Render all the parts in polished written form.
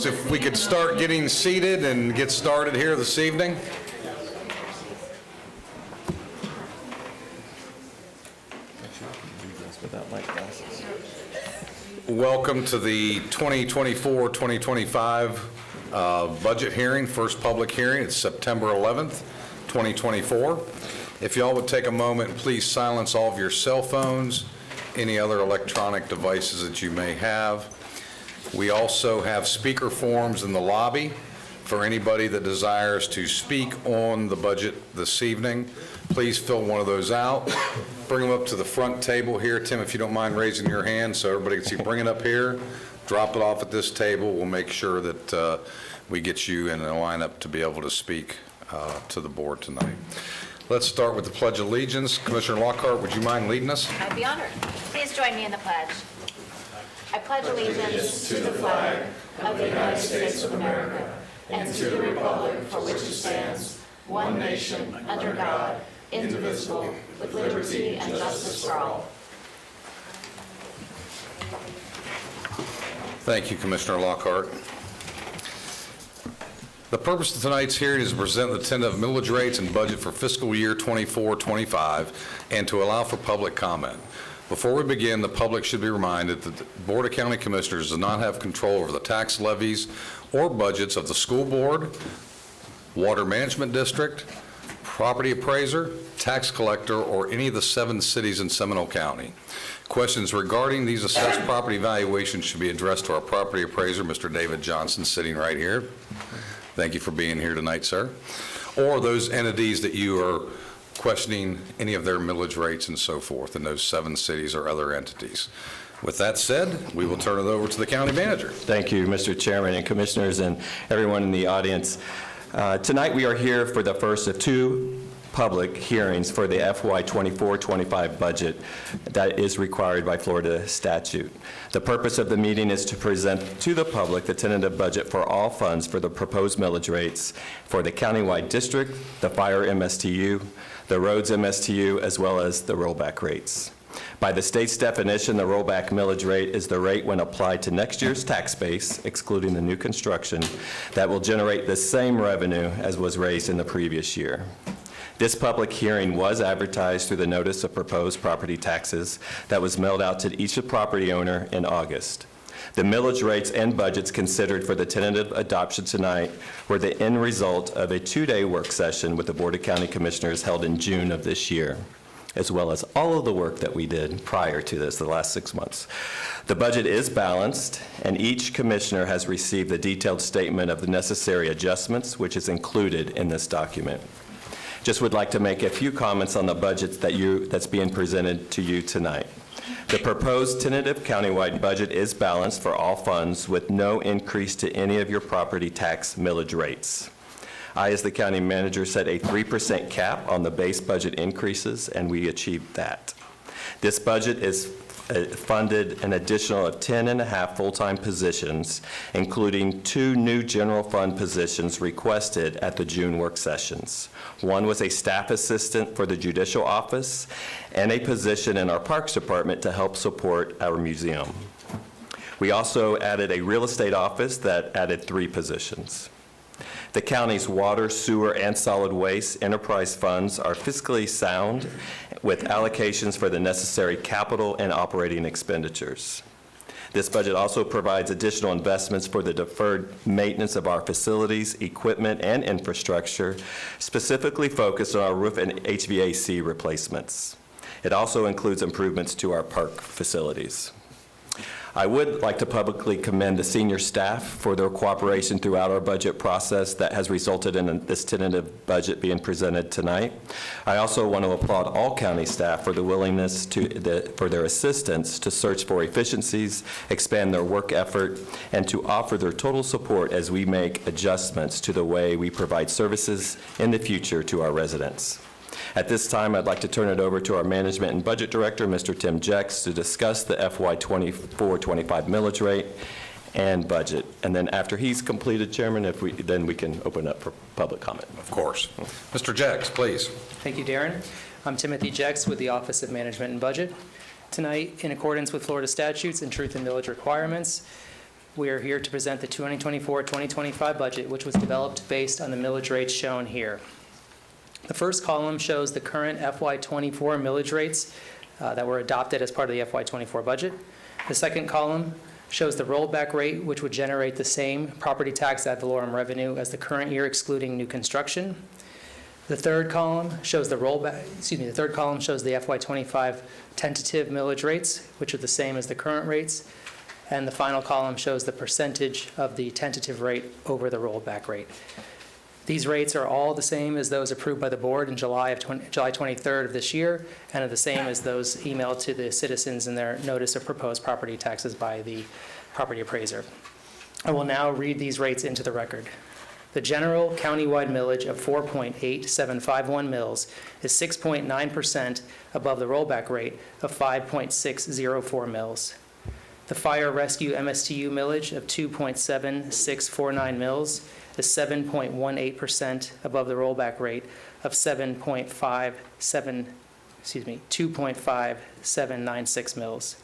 So if we could start getting seated and get started here this evening. Welcome to the 2024-2025 budget hearing, first public hearing. It's September 11th, 2024. If y'all would take a moment and please silence all of your cell phones, any other electronic devices that you may have. We also have speaker forms in the lobby for anybody that desires to speak on the budget this evening. Please fill one of those out. Bring them up to the front table here. Tim, if you don't mind raising your hand so everybody can see, bring it up here, drop it off at this table. We'll make sure that we get you in a lineup to be able to speak to the board tonight. Let's start with the Pledge of Allegiance. Commissioner Lockhart, would you mind leading us? I'd be honored. Please join me in the pledge. I pledge allegiance to the flag of the United States of America and to the republic for which it stands, one nation, under God, indivisible, with liberty and justice for all. Thank you, Commissioner Lockhart. The purpose of tonight's hearing is to present the tentative millage rates and budget for fiscal year 24-25 and to allow for public comment. Before we begin, the public should be reminded that the Board of County Commissioners does not have control over the tax levies or budgets of the school board, water management district, property appraiser, tax collector, or any of the 7 cities in Seminole County. Questions regarding these assessed property valuations should be addressed to our property appraiser, Mr. David Johnson, sitting right here. Thank you for being here tonight, sir. Or those entities that you are questioning any of their millage rates and so forth in those 7 cities or other entities. With that said, we will turn it over to the county manager. Thank you, Mr. Chairman and Commissioners and everyone in the audience. Tonight we are here for the first of 2 public hearings for the FY 24-25 budget that is required by Florida statute. The purpose of the meeting is to present to the public the tentative budget for all funds for the proposed millage rates for the countywide district, the fire MSTU, the roads MSTU, as well as the rollback rates. By the state's definition, the rollback millage rate is the rate when applied to next year's tax base, excluding the new construction, that will generate the same revenue as was raised in the previous year. This public hearing was advertised through the notice of proposed property taxes that was mailed out to each property owner in August. The millage rates and budgets considered for the tentative adoption tonight were the end result of a 2-day work session with the Board of County Commissioners held in June of this year, as well as all of the work that we did prior to this, the last 6 months. The budget is balanced, and each commissioner has received the detailed statement of the necessary adjustments, which is included in this document. Just would like to make a few comments on the budget that's being presented to you tonight. The proposed tentative countywide budget is balanced for all funds with no increase to any of your property tax millage rates. I, as the county manager, set a 3% cap on the base budget increases, and we achieved that. This budget is funded an additional of 10.5 full-time positions, including 2 new general fund positions requested at the June work sessions. One was a staff assistant for the judicial office and a position in our parks department to help support our museum. We also added a real estate office that added 3 positions. The county's water, sewer, and solid waste enterprise funds are fiscally sound with allocations for the necessary capital and operating expenditures. This budget also provides additional investments for the deferred maintenance of our facilities, equipment, and infrastructure, specifically focused on our roof and HVAC replacements. It also includes improvements to our park facilities. I would like to publicly commend the senior staff for their cooperation throughout our budget process that has resulted in this tentative budget being presented tonight. I also want to applaud all county staff for the willingness for their assistance to search for efficiencies, expand their work effort, and to offer their total support as we make adjustments to the way we provide services in the future to our residents. At this time, I'd like to turn it over to our Management and Budget Director, Mr. Tim Jex, to discuss the FY 24-25 millage rate and budget. And then after he's completed, Chairman, then we can open up for public comment. Of course. Mr. Jex, please. Thank you, Darren. I'm Timothy Jex with the Office of Management and Budget. Tonight, in accordance with Florida statutes and truth and millage requirements, we are here to present the 2024-2025 budget, which was developed based on the millage rates shown here. The first column shows the current FY24 millage rates that were adopted as part of the FY24 budget. The second column shows the rollback rate, which would generate the same property tax ad valorem revenue as the current year, excluding new construction. The third column shows the FY25 tentative millage rates, which are the same as the current rates. And the final column shows the percentage of the tentative rate over the rollback rate. These rates are all the same as those approved by the board in July 23rd of this year, and are the same as those emailed to the citizens in their notice of proposed property taxes by the property appraiser. I will now read these rates into the record. The general countywide millage of 4.8751 mils is 6.9% above the rollback rate of 5.604 mils. The fire rescue MSTU millage of 2.7649 mils is 7.18% above the rollback rate of 2.5796 mils.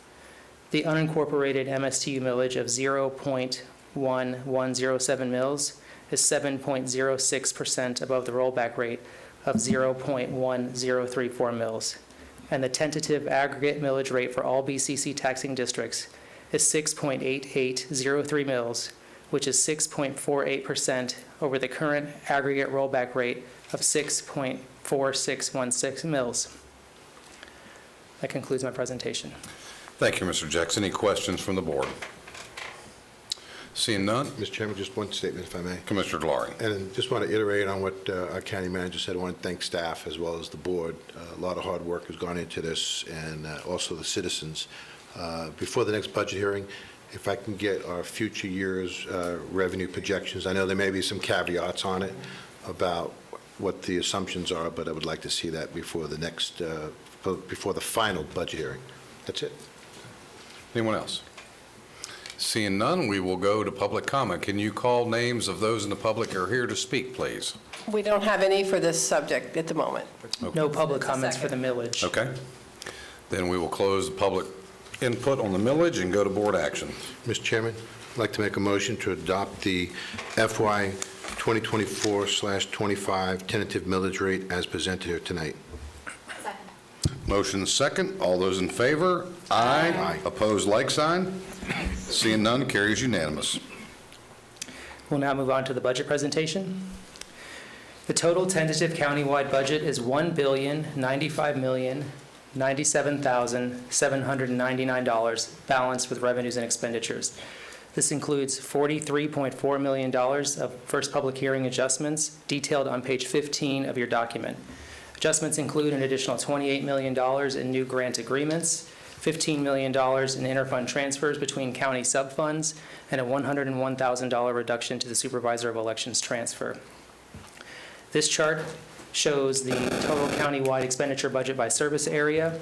The unincorporated MSTU millage of 0.1107 mils is 7.06% above the rollback rate of 0.1034 mils. And the tentative aggregate millage rate for all BCC taxing districts is 6.8803 mils, which is 6.48% over the current aggregate rollback rate of 6.4616 mils. That concludes my presentation. Thank you, Mr. Jex. Any questions from the board? Seeing none, Mr. Chairman, just one statement, if I may. Commissioner Delory. And just want to iterate on what our county manager said. I want to thank staff as well as the board. A lot of hard work has gone into this, and also the citizens. Before the next budget hearing, if I can get our future years' revenue projections, I know there may be some caveats on it about what the assumptions are, but I would like to see that before the next, before the final budget hearing. That's it. Anyone else? Seeing none, we will go to public comment. Can you call names of those in the public who are here to speak, please? We don't have any for this subject at the moment. No public comments for the millage. Okay. Then we will close the public input on the millage and go to board action. Mr. Chairman, I'd like to make a motion to adopt the FY 2024/25 tentative millage rate as presented here tonight. Second. Motion second. All those in favor? Aye. Aye. Opposed, like sign. Seeing none, carries unanimous. We'll now move on to the budget presentation. The total tentative countywide budget is $1,095,097,799, balanced with revenues and expenditures. This includes $43.4 million of first public hearing adjustments detailed on page 15 of your document. Adjustments include an additional $28 million in new grant agreements, $15 million in interfund transfers between county subfunds, and a $101,000 reduction to the supervisor of elections transfer. This chart shows the total countywide expenditure budget by service area.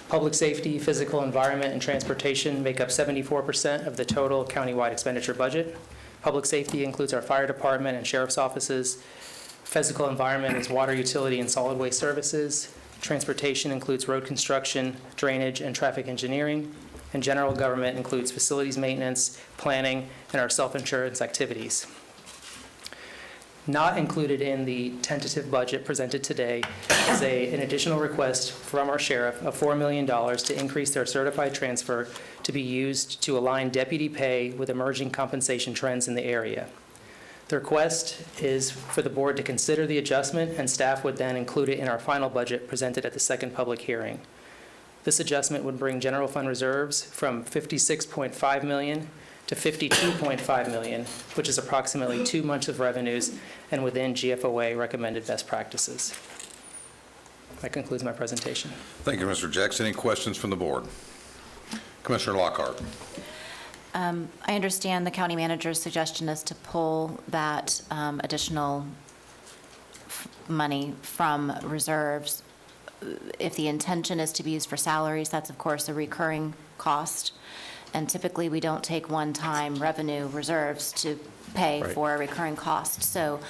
Public safety, physical environment, and transportation make up 74% of the total countywide expenditure budget. Public safety includes our fire department and sheriff's offices. Physical environment is water, utility, and solid waste services. Transportation includes road construction, drainage, and traffic engineering. And general government includes facilities maintenance, planning, and our self-insurance activities. Not included in the tentative budget presented today is an additional request from our sheriff of $4 million to increase their certified transfer to be used to align deputy pay with emerging compensation trends in the area. The request is for the board to consider the adjustment, and staff would then include it in our final budget presented at the second public hearing. This adjustment would bring general fund reserves from $56.5 million to $52.5 million, which is approximately 2 months of revenues and within GFOA recommended best practices. That concludes my presentation. Thank you, Mr. Jackson. Any questions from the board? Commissioner Lockhart. I understand the county manager's suggestion is to pull that additional money from reserves. If the intention is to be used for salaries, that's of course a recurring cost. And typically we don't take one-time revenue reserves to pay for a recurring cost. So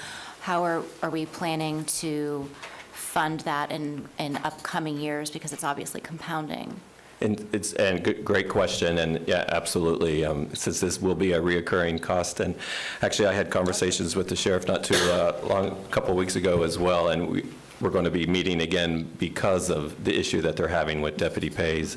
how are we planning to fund that in upcoming years, because it's obviously compounding? Great question, and yeah, absolutely, since this will be a reoccurring cost. And actually, I had conversations with the sheriff not too long, a couple of weeks ago as well, and we're going to be meeting again because of the issue that they're having with deputy pays,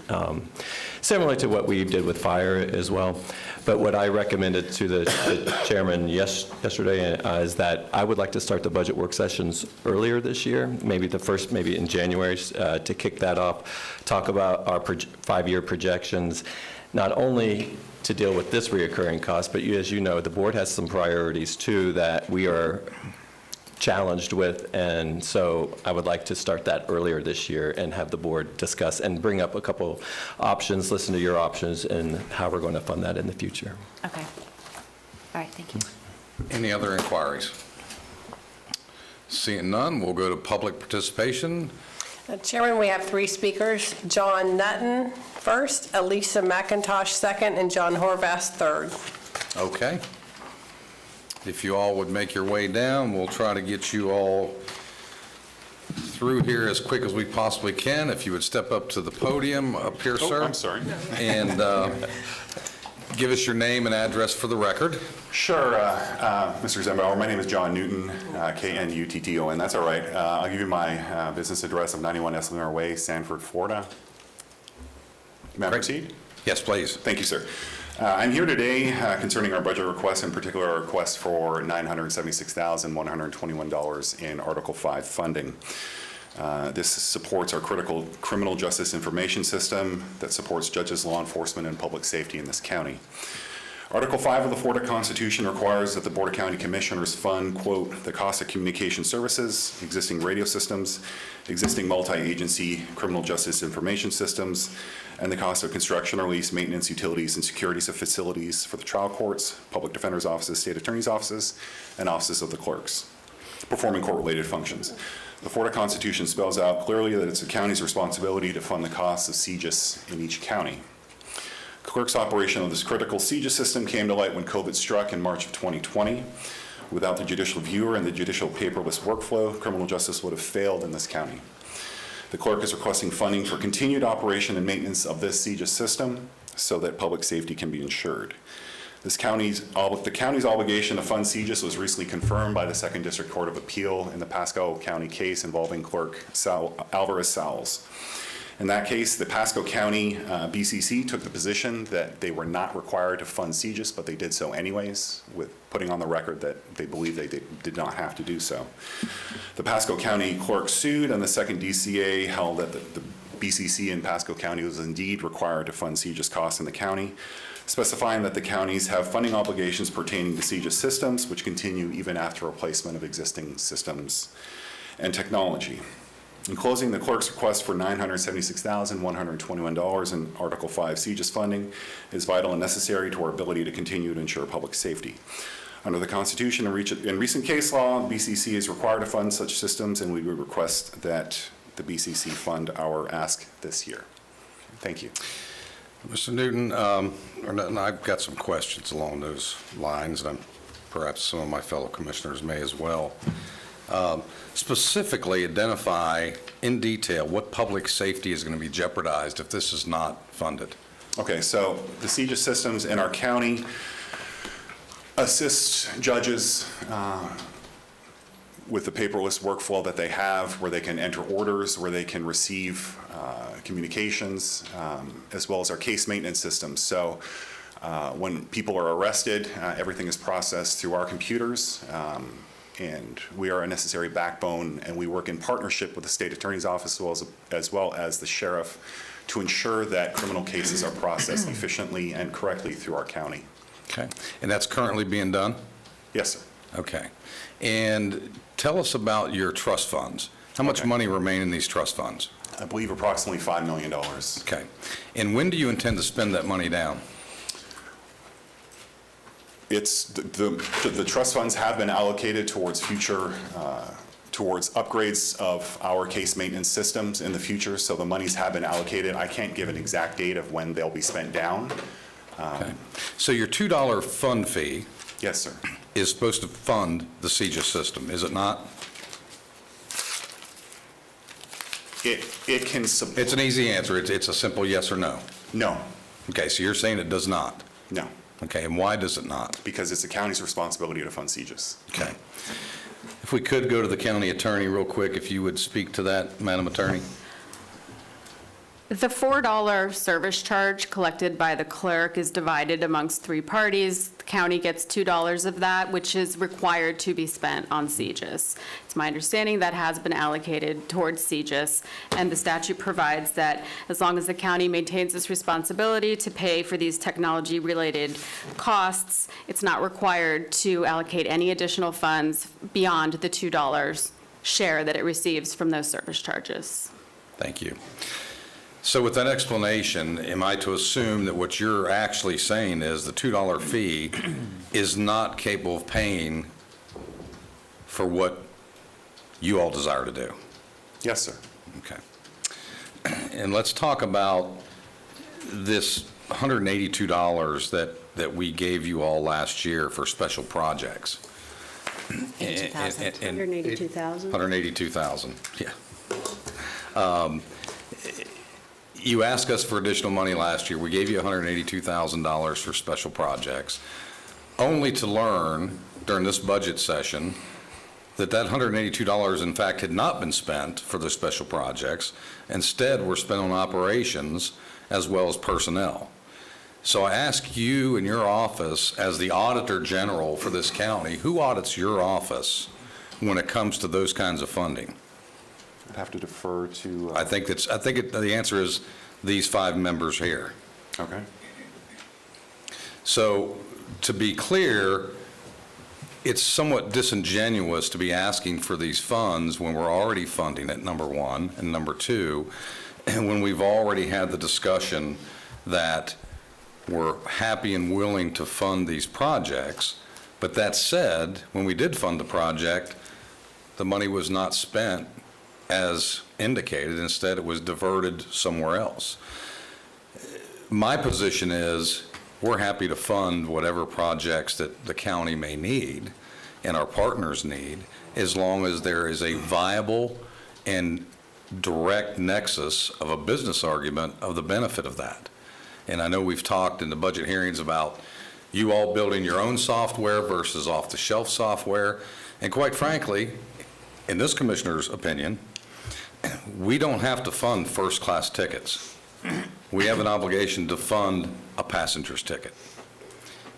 similar to what we did with fire as well. But what I recommended to the chairman yesterday is that I would like to start the budget work sessions earlier this year, maybe in January, to kick that off, talk about our 5-year projections, not only to deal with this reoccurring cost, but as you know, the board has some priorities too that we are challenged with, and so I would like to start that earlier this year and have the board discuss and bring up a couple options, listen to your options, and how we're going to fund that in the future. Okay. All right, thank you. Any other inquiries? Seeing none, we'll go to public participation. Chairman, we have 3 speakers. John Nutton first, Elisa McIntosh second, and John Horvath third. Okay. If you all would make your way down, we'll try to get you all through here as quick as we possibly can. If you would step up to the podium up here, sir. I'm sorry. And give us your name and address for the record. Sure, Mr. Zembauer, my name is John Newton, K-N-U-T-T-O-N, that's all right. I'll give you my business address of 91 Eslinger Way, Sanford, Florida. May I proceed? Yes, please. Thank you, sir. I'm here today concerning our budget request, in particular our request for $976,121 in Article 5 funding. This supports our critical criminal justice information system that supports judges, law enforcement, and public safety in this county. Article 5 of the Florida Constitution requires that the Board of County Commissioners fund, quote, the cost of communication services, existing radio systems, existing multi-agency criminal justice information systems, and the cost of construction or lease, maintenance, utilities, and securities of facilities for the trial courts, public defender's offices, state attorney's offices, and offices of the clerks, performing court-related functions. The Florida Constitution spells out clearly that it's the county's responsibility to fund the costs of CJIS in each county. Clerk's operation of this critical CJIS system came to light when COVID struck in March of 2020. Without the judicial viewer and the judicial paperless workflow, criminal justice would have failed in this county. The clerk is requesting funding for continued operation and maintenance of this CJIS system so that public safety can be ensured. The county's obligation to fund CJIS was recently confirmed by the 2nd District Court of Appeal in the Pasco County case involving Clerk Alvarez-Sowles. In that case, the Pasco County BCC took the position that they were not required to fund CJIS, but they did so anyways, with putting on the record that they believe they did not have to do so. The Pasco County clerk sued, and the 2nd DCA held that the BCC in Pasco County was indeed required to fund CJIS costs in the county, specifying that the counties have funding obligations pertaining to CJIS systems, which continue even after replacement of existing systems and technology. In closing, the clerk's request for $976,121 in Article 5 CJIS funding is vital and necessary to our ability to continue to ensure public safety. Under the Constitution and recent case law, BCC is required to fund such systems, and we would request that the BCC fund our ask this year. Thank you. Mr. Newton, I've got some questions along those lines, and perhaps some of my fellow commissioners may as well. Specifically identify in detail what public safety is going to be jeopardized if this is not funded. Okay, so the CJIS systems in our county assist judges with the paperless workflow that they have, where they can enter orders, where they can receive communications, as well as our case maintenance systems. So when people are arrested, everything is processed through our computers. And we are a necessary backbone, and we work in partnership with the state attorney's office as well as the sheriff to ensure that criminal cases are processed efficiently and correctly through our county. Okay. And that's currently being done? Yes, sir. Okay. And tell us about your trust funds. How much money remain in these trust funds? I believe approximately $5 million. Okay. And when do you intend to spend that money down? It's the trust funds have been allocated towards future, towards upgrades of our case maintenance systems in the future, so the monies have been allocated. I can't give an exact date of when they'll be spent down. Okay. So your $2 fund fee Yes, sir. is supposed to fund the CJIS system, is it not? It can support. It's an easy answer. It's a simple yes or no. No, Okay, so you're saying it does not. no, Okay, and why does it not? because it's the county's responsibility to fund CJIS. Okay. If we could go to the county attorney real quick, if you would speak to that, Madam Attorney? The $4 service charge collected by the clerk is divided amongst three parties. The county gets $2 of that, which is required to be spent on CJIS. It's my understanding that has been allocated towards CJIS, and the statute provides that as long as the county maintains its responsibility to pay for these technology-related costs, it's not required to allocate any additional funds beyond the $2 share that it receives from those service charges. Thank you. So with that explanation, am I to assume that what you're actually saying is the $2 fee is not capable of paying for what you all desire to do? Yes, sir. Okay. And let's talk about this $182 that we gave you all last year for special projects. 182,000? 182,000, yeah. You asked us for additional money last year. We gave you $182,000 for special projects, only to learn during this budget session that $182 in fact had not been spent for the special projects. Instead, were spent on operations as well as personnel. So I ask you in your office, as the Auditor General for this county, who audits your office when it comes to those kinds of funding? I'd have to defer to. I think the answer is these 5 members here. Okay. So to be clear, it's somewhat disingenuous to be asking for these funds when we're already funding it, number one, and number two, and when we've already had the discussion that we're happy and willing to fund these projects. But that said, when we did fund the project, the money was not spent as indicated. Instead, it was diverted somewhere else. My position is we're happy to fund whatever projects that the county may need and our partners need, as long as there is a viable and direct nexus of a business argument of the benefit of that. And I know we've talked in the budget hearings about you all building your own software versus off-the-shelf software. And quite frankly, in this commissioner's opinion, we don't have to fund first-class tickets. We have an obligation to fund a passenger's ticket.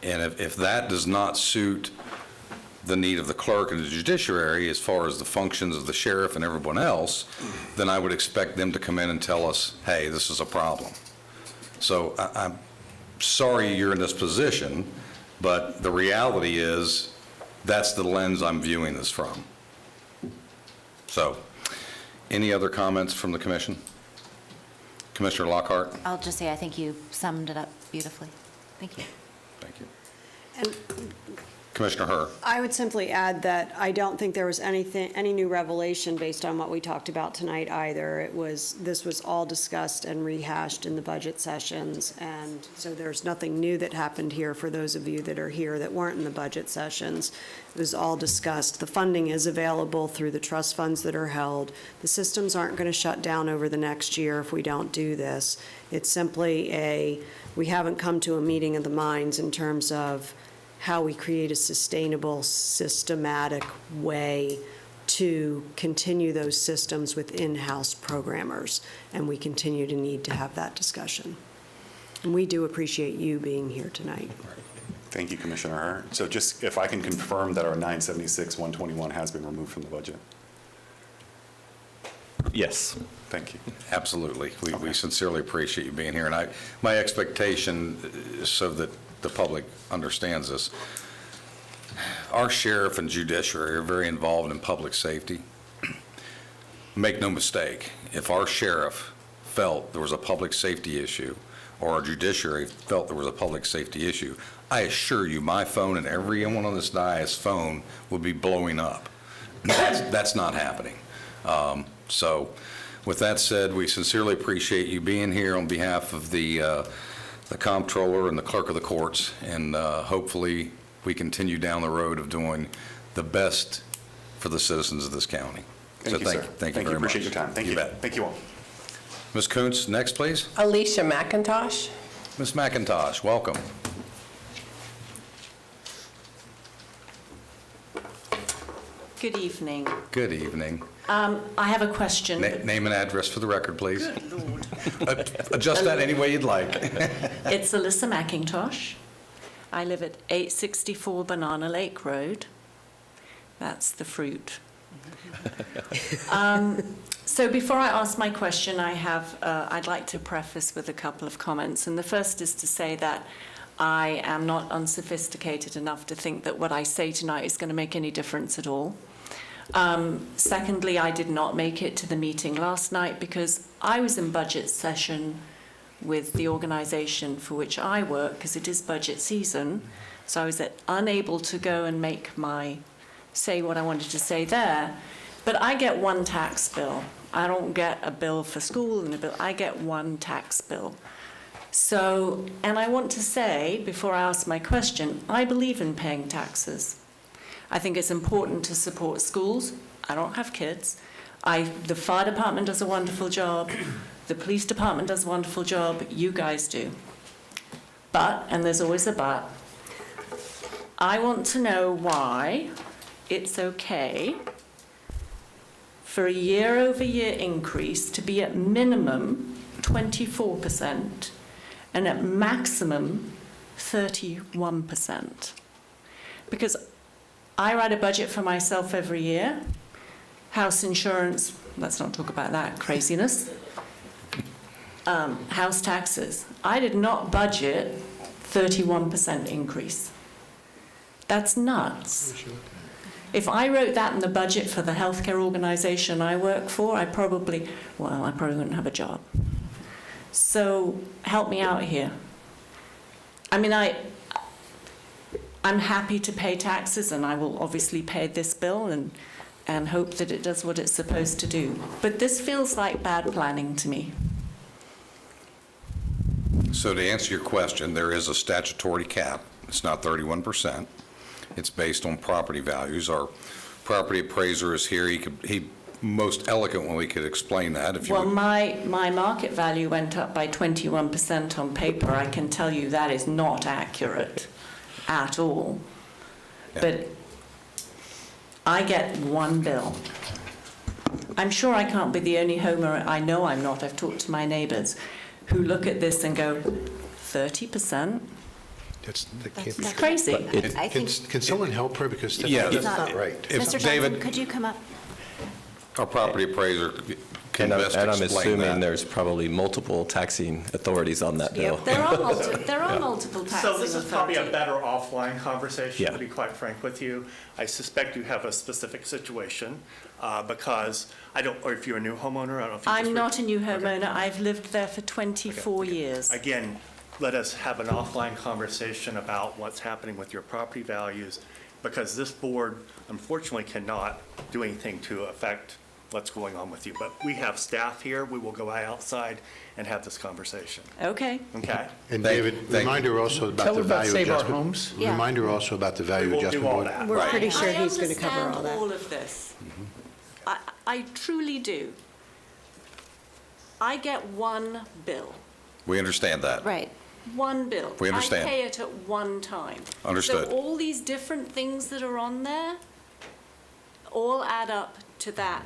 And if that does not suit the need of the clerk and the judiciary as far as the functions of the sheriff and everyone else, then I would expect them to come in and tell us, hey, this is a problem. So I'm sorry you're in this position, but the reality is that's the lens I'm viewing this from. So, any other comments from the commission? Commissioner Lockhart? I'll just say I think you summed it up beautifully. Thank you. Thank you. And Commissioner Herr? I would simply add that I don't think there was any new revelation based on what we talked about tonight either. This was all discussed and rehashed in the budget sessions, and so there's nothing new that happened here for those of you that are here that weren't in the budget sessions. It was all discussed. The funding is available through the trust funds that are held. The systems aren't going to shut down over the next year if we don't do this. It's simply we haven't come to a meeting of the minds in terms of how we create a sustainable, systematic way to continue those systems with in-house programmers. And we continue to need to have that discussion. And we do appreciate you being here tonight. Thank you, Commissioner Herr. So just if I can confirm that our 976-121 has been removed from the budget. Yes. Thank you. Absolutely. We sincerely appreciate you being here. And my expectation, so that the public understands this, our sheriff and judiciary are very involved in public safety. Make no mistake, if our sheriff felt there was a public safety issue or our judiciary felt there was a public safety issue, I assure you my phone and everyone on this dais' phone would be blowing up. That's not happening. So with that said, we sincerely appreciate you being here on behalf of the comptroller and the clerk of the courts, and hopefully we continue down the road of doing the best for the citizens of this county. Thank you, sir. Thank you very much. Appreciate your time. Thank you. You bet. Thank you all. Ms. Kuntz, next, please. Alicia McIntosh. Ms. McIntosh, welcome. Good evening. Good evening. I have a question. Name and address for the record, please. Good Lord. Adjust that any way you'd like. It's Alyssa McIntosh. I live at 864 Banana Lake Road. That's the fruit. So before I ask my question, I'd like to preface with a couple of comments. And the first is to say that I am not unsophisticated enough to think that what I say tonight is going to make any difference at all. Secondly, I did not make it to the meeting last night because I was in budget session with the organization for which I work, because it is budget season. So I was unable to go and say what I wanted to say there. But I get one tax bill. I don't get a bill for school and a bill. I get one tax bill. So, and I want to say, before I ask my question, I believe in paying taxes. I think it's important to support schools. I don't have kids. The fire department does a wonderful job. The police department does a wonderful job. You guys do. But, and there's always a but, I want to know why it's okay for a year-over-year increase to be at minimum 24% and at maximum 31%. Because I write a budget for myself every year. House insurance, let's not talk about that craziness. House taxes. I did not budget 31% increase. That's nuts. If I wrote that in the budget for the healthcare organization I work for, I probably wouldn't have a job. So help me out here. I mean, I'm happy to pay taxes, and I will obviously pay this bill and hope that it does what it's supposed to do. But this feels like bad planning to me. So to answer your question, there is a statutory cap. It's not 31%. It's based on property values. Our property appraiser is here. He most eloquently could explain that if you Well, would. my market value went up by 21% on paper. I can tell you that is not accurate at all. Yeah. But I get one bill. I'm sure I can't be the only homeowner. I know I'm not. I've talked to my neighbors who look at this and go, 30%? That can't be It's true. crazy. I think, Can someone help her, because Yeah, that's not right. If Mr. David, Johnson, could you come up? our property appraiser can And best I'm explain assuming that. there's probably multiple taxing authorities on that bill. There are multiple taxing So this is probably a authorities. better offline conversation, Yeah. to be quite frank with you. I suspect you have a specific situation, because or if you're a new homeowner, I don't know if you just... I'm not a new Okay. homeowner. I've lived there for 24 years. Again, let us have an offline conversation about what's happening with your property values, because this board unfortunately cannot do anything to affect what's going on with you. But we have staff here. We will go outside and have this conversation. Okay. Okay? And Thank- David, thank- remind her also about Tell the her about value Save Our adjustment. Homes. Yeah. Remind her also about the value We'll do adjustment all board. that. We're pretty sure I he's going to cover all understand that. all of this. I truly do. I get one bill. We understand that. Right. One bill. We understand. I pay it at one time. Understood. So all these different things that are on there all add up to that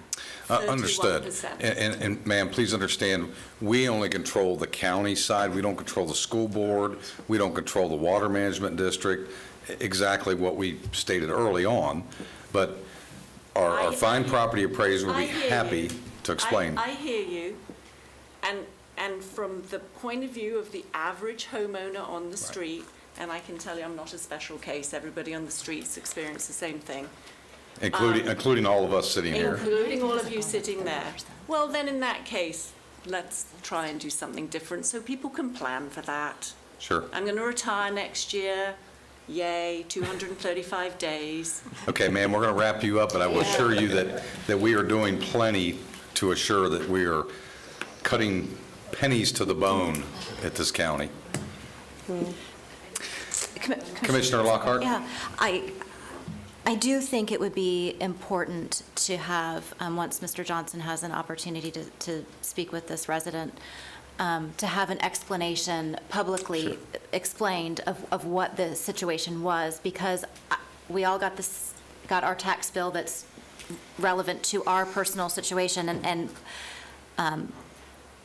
31%. Understood. And ma'am, please understand, we only control the county side. We don't control the school board. We don't control the water management district, exactly what we stated early on. But our fine property appraiser will be I hear happy you. to explain. I hear you. And from the point of view of the average homeowner on the street, and I can tell you I'm not a special case, everybody on the streets experience the same thing, Including all of us sitting here. including all of you sitting there. Well, then in that case, let's try and do something different so people can plan for that. Sure. I'm going to retire next year. Yay, 235 days. Okay, ma'am, we're going to wrap you up, but I will assure you that we are doing plenty to assure that we are cutting pennies to the bone at this county. Commissioner Lockhart? Yeah, I do think it would be important to have, once Mr. Johnson has an opportunity to speak with this resident, to have an explanation publicly explained of what the situation was, because we all got our tax bill that's relevant to our personal situation, and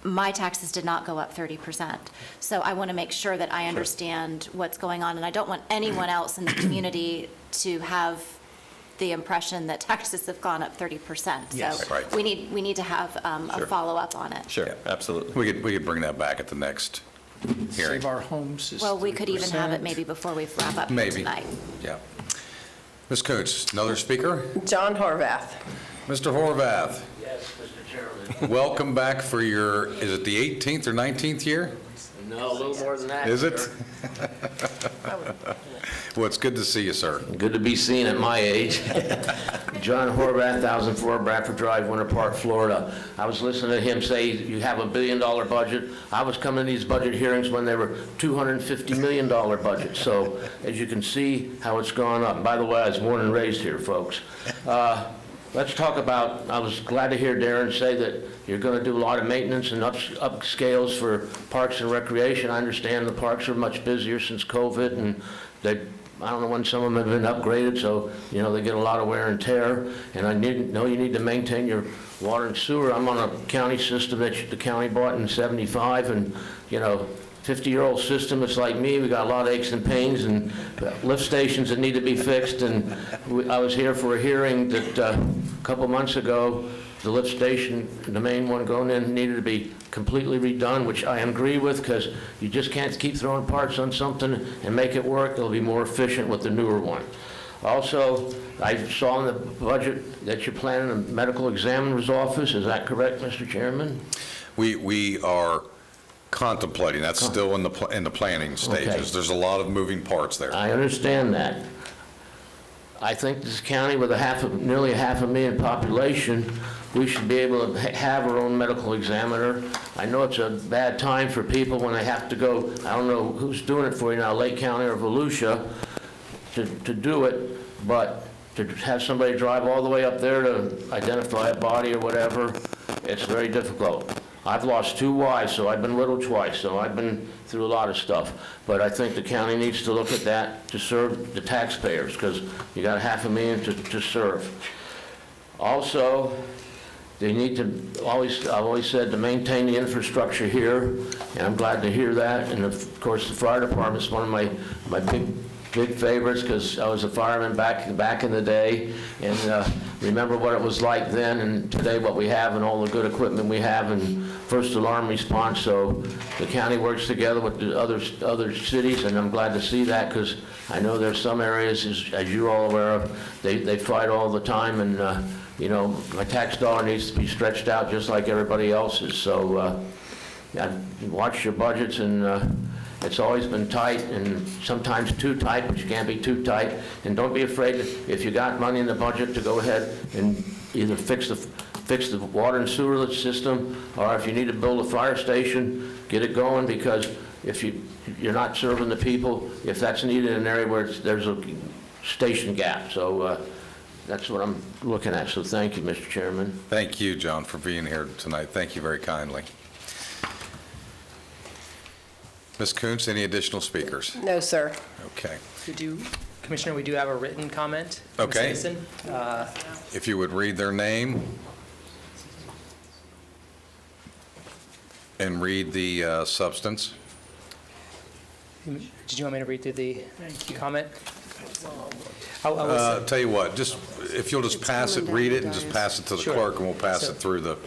my taxes did not go up 30%. So I want to make sure that I understand what's going on, and I don't want anyone else in the community to have the impression that taxes have gone up 30%. Yes. So Right. we need to have a follow-up on it. Sure, absolutely. We could bring that back at the next hearing. Save our homes is Well, we could even have it 3%. maybe before we wrap up Maybe. tonight. Yeah. Ms. Koontz, another speaker? John Horvath. Mr. Horvath, Yes, Mr. Chairman. welcome back for your, is it the 18th or 19th year? No, a little more than that. Is it? sir. Well, it's good to see you, sir. Good to be seen at my age. John Horvath, 1004 Bradford Drive, Winter Park, Florida. I was listening to him say you have $1 billion budget. I was coming to these budget hearings when they were $250 million budgets. So as you can see how it's gone up. By the way, I was born and raised here, folks. Let's talk about, I was glad to hear Darren say that you're going to do a lot of maintenance and upscales for parks and recreation. I understand the parks are much busier since COVID, and I don't know when some of them have been upgraded, so, they get a lot of wear and tear. And I know you need to maintain your water and sewer. I'm on a county system that the county bought in '75, and, 50-year-old system. It's like me. We got a lot of aches and pains and lift stations that need to be fixed. And I was here for a hearing that a couple months ago, the lift station, the main one going in, needed to be completely redone, which I agree with, because you just can't keep throwing parts on something and make it work. It'll be more efficient with the newer one. Also, I saw in the budget that you're planning a medical examiner's office. Is that correct, Mr. Chairman? We are contemplating, that's still in the planning stages. Okay. There's a lot of moving parts there. I understand that. I think this county with nearly a 500,000 population, we should be able to have our own medical examiner. I know it's a bad time for people when they have to go, I don't know who's doing it for you now, Lake County or Volusia, to do it, but to have somebody drive all the way up there to identify a body or whatever, it's very difficult. I've lost 2 wives, so I've been widowed twice, so I've been through a lot of stuff. But I think the county needs to look at that to serve the taxpayers, because you got 500,000 to serve. Also, they need to, I've always said, to maintain the infrastructure here, and I'm glad to hear that. And of course, the fire department's one of my big favorites, because I was a fireman back in the day, and remember what it was like then and today, what we have and all the good equipment we have and first alarm response. So the county works together with the other cities, and I'm glad to see that, because I know there's some areas, as you're all aware of, they fight all the time, and my tax dollar needs to be stretched out just like everybody else's. So watch your budgets, and it's always been tight, and sometimes too tight, but you can't be too tight. And don't be afraid, if you got money in the budget, to go ahead and either fix the water and sewer system, or if you need to build a fire station, get it going, because if you're not serving the people, if that's needed in an area where there's a station gap. So that's what I'm looking at. So thank you, Mr. Chairman. Thank you, John, for being here tonight. Thank you very kindly. Ms. Koontz, any additional speakers? No, sir. Okay. Commissioner, we do have a written comment from a Okay. citizen. If you would read their name and read the substance. Did you want me to read through the comment? I will Tell you what, just, if you'll just pass it, read it, and just pass it to the Sure. clerk, and we'll pass So- it through the,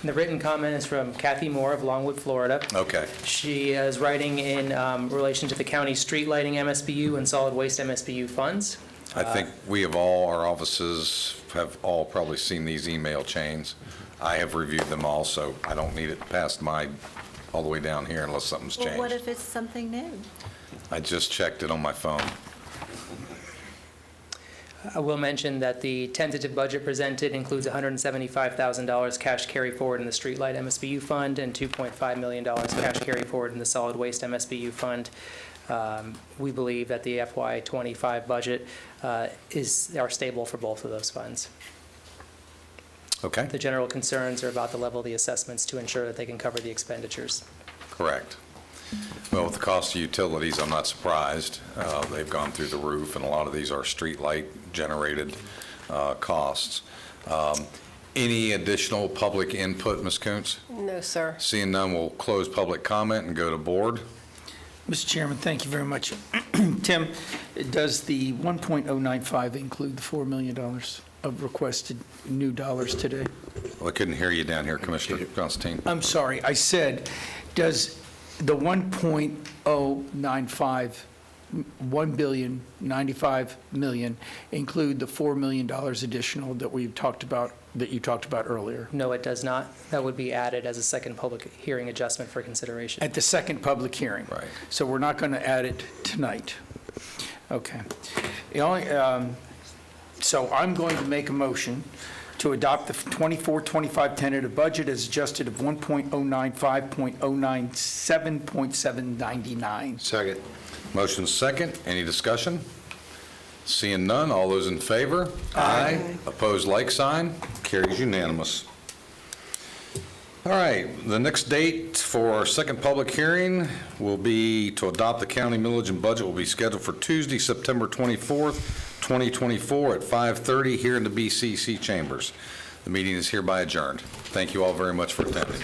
The written comment is from Kathy Moore of Longwood, Florida. okay. She is writing in relation to the county street lighting MSBU and solid waste MSBU funds. I think our offices have all probably seen these email chains. I have reviewed them all, so I don't need it past all the way down here unless something's Well, what changed. if it's something new? I just checked it on my phone. I will mention that the tentative budget presented includes $175,000 cash carry forward in the streetlight MSBU fund and $2.5 million cash carry forward in the solid waste MSBU fund. We believe that the FY25 budget are stable for both of those funds. Okay, The general concerns are about the level of the assessments to ensure that they can cover the expenditures. correct. Well, with the cost of utilities, I'm not surprised. They've gone through the roof, and a lot of these are street light generated costs. Any additional public input, Ms. Koontz? No, sir. Seeing none, we'll close public comment and go to board. Mr. Chairman, thank you very much. Tim, does the 1.095 include the $4 million of requested new dollars today? Well, I couldn't hear you down here, Commissioner Constantine. I'm sorry, I said, does the 1.095, $1.095 billion include the $4 million additional that we've talked about, that you talked about earlier? No, it does not. That would be added as a second public hearing adjustment for consideration. At the second public hearing? Right. So we're not going to add it tonight? Okay. The only, so I'm going to make a motion to adopt the 24-25 tentative budget as adjusted of 1.095.097.799. Second. Motion second. Any discussion? Seeing none, all those in favor? Aye. Opposed, like sign. Carries unanimous. All right, the next date for our second public hearing will be to adopt the county millage and budget will be scheduled for Tuesday, September 24th, 2024 at 5:30 here in the BCC chambers. The meeting is hereby adjourned. Thank you all very much for attending.